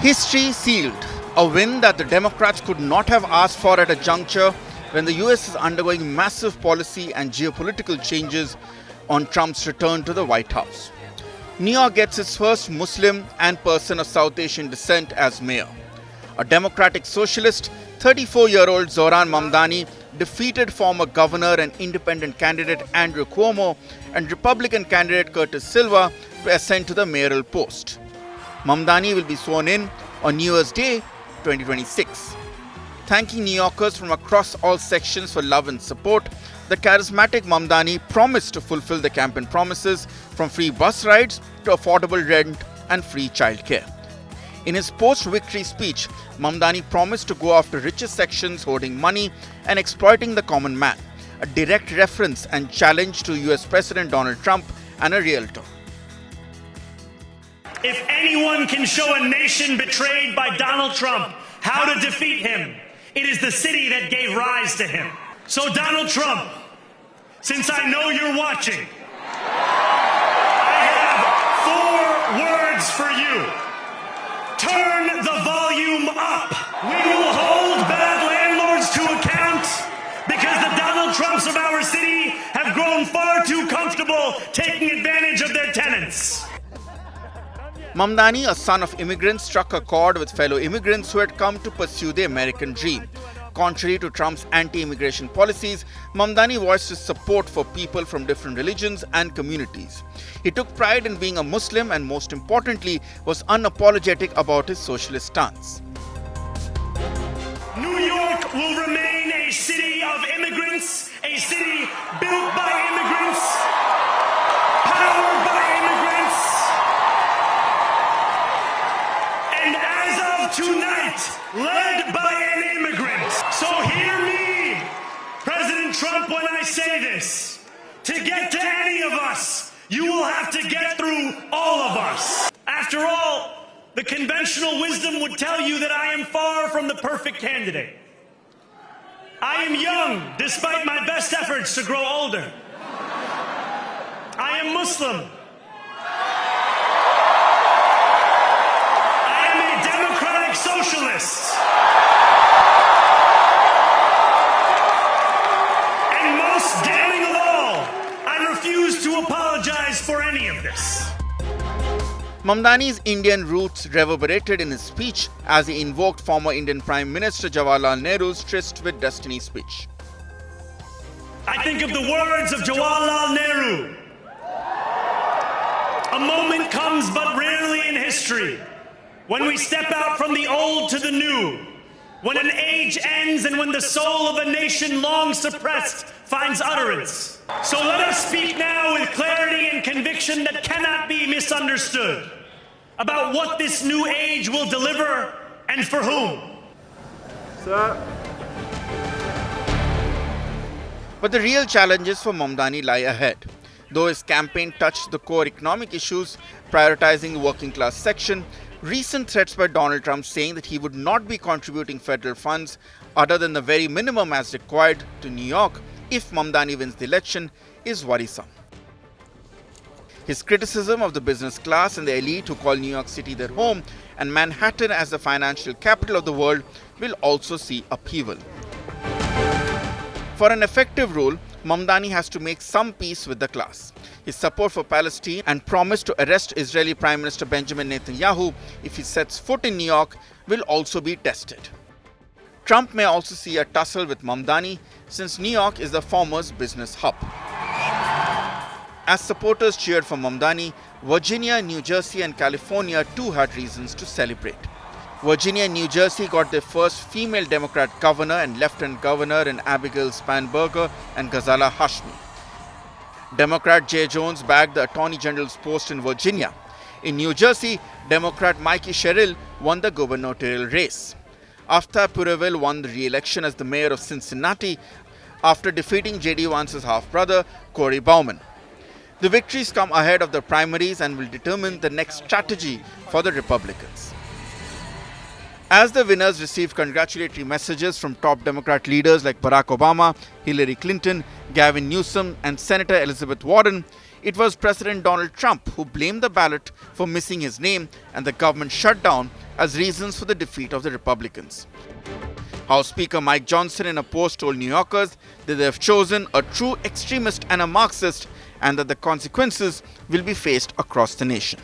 History sealed a win that the Democrats could not have asked for at a juncture when the US is undergoing massive policy and geopolitical changes on Trump's return to the White House. New York gets its first Muslim and person of South Asian descent as mayor. A Democratic Socialist, 34-year-old Zohran Mamdani defeated former governor and independent candidate Andrew Cuomo and Republican candidate Curtis Silva to ascend to the mayoral post. Mamdani will be sworn in on New Year's Day 2026. Thanking New Yorkers from across all sections for love and support, the charismatic Mamdani promised to fulfill the campaign promises from free bus rides to affordable rent and free childcare. In his post-victory speech, Mamdani promised to go after richest sections hoarding money and exploiting the common man, a direct reference and challenge to US President Donald Trump and a realtor. If anyone can show a nation betrayed by Donald Trump how to defeat him, it is the city that gave rise to him. So Donald Trump, since I know you're watching, I have 4 words for you. Turn the volume up. We will hold bad landlords to account because the Donald Trumps of our city have grown far too comfortable taking advantage of their tenants. Mamdani, a son of immigrants, struck a chord with fellow immigrants who had come to pursue the American dream. Contrary to Trump's anti-immigration policies, Mamdani voiced his support for people from different religions and communities. He took pride in being a Muslim and, most importantly, was unapologetic about his socialist stance. New York will remain a city of immigrants, a city built by immigrants, powered by immigrants, and as of tonight, led by an immigrant. So hear me, President Trump, when I say this. To get to any of us, you will have to get through all of us. After all, the conventional wisdom would tell you that I am far from the perfect candidate. I am young, despite my best efforts to grow older. I am Muslim. I am a democratic socialist. And most damning of all, I refuse to apologize for any of this. Mamdani's Indian roots reverberated in his speech as he invoked former Indian Prime Minister Jawaharlal Nehru's tryst with destiny speech. I think of the words of Jawaharlal Nehru. A moment comes but rarely in history when we step out from the old to the new, when an age ends and when the soul of a nation long suppressed finds utterance. So let us speak now with clarity and conviction that cannot be misunderstood about what this new age will deliver and for whom. Sir. But the real challenges for Mamdani lie ahead. Though his campaign touched the core economic issues, prioritizing the working class section, recent threats by Donald Trump saying that he would not be contributing federal funds other than the very minimum as required to New York if Mamdani wins the election is worrisome. His criticism of the business class and the elite who call New York City their home and Manhattan as the financial capital of the world will also see upheaval. For an effective rule, Mamdani has to make some peace with the class. His support for Palestine and promise to arrest Israeli Prime Minister Benjamin Netanyahu if he sets foot in New York will also be tested. Trump may also see a tussle with Mamdani since New York is the former's business hub. As supporters cheered for Mamdani, Virginia, New Jersey and California too had reasons to celebrate. Virginia and New Jersey got their first female Democrat governor and lieutenant governor in Abigail Spanberger and Ghazala Hashmi. Democrat Jay Jones bagged the Attorney General's post in Virginia. In New Jersey, Democrat Mikey Sherrill won the gubernatorial race. Aftab Pureval won the re-election as the mayor of Cincinnati after defeating J.D. Vance's half-brother, Corey Bauman. The victories come ahead of the primaries and will determine the next strategy for the Republicans. As the winners received congratulatory messages from top Democrat leaders like Barack Obama, Hillary Clinton, Gavin Newsom and Senator Elizabeth Warren, it was President Donald Trump who blamed the ballot for missing his name and the government shutdown as reasons for the defeat of the Republicans. House Speaker Mike Johnson in a post told New Yorkers that they have chosen a true extremist and a Marxist and that the consequences will be faced across the nation.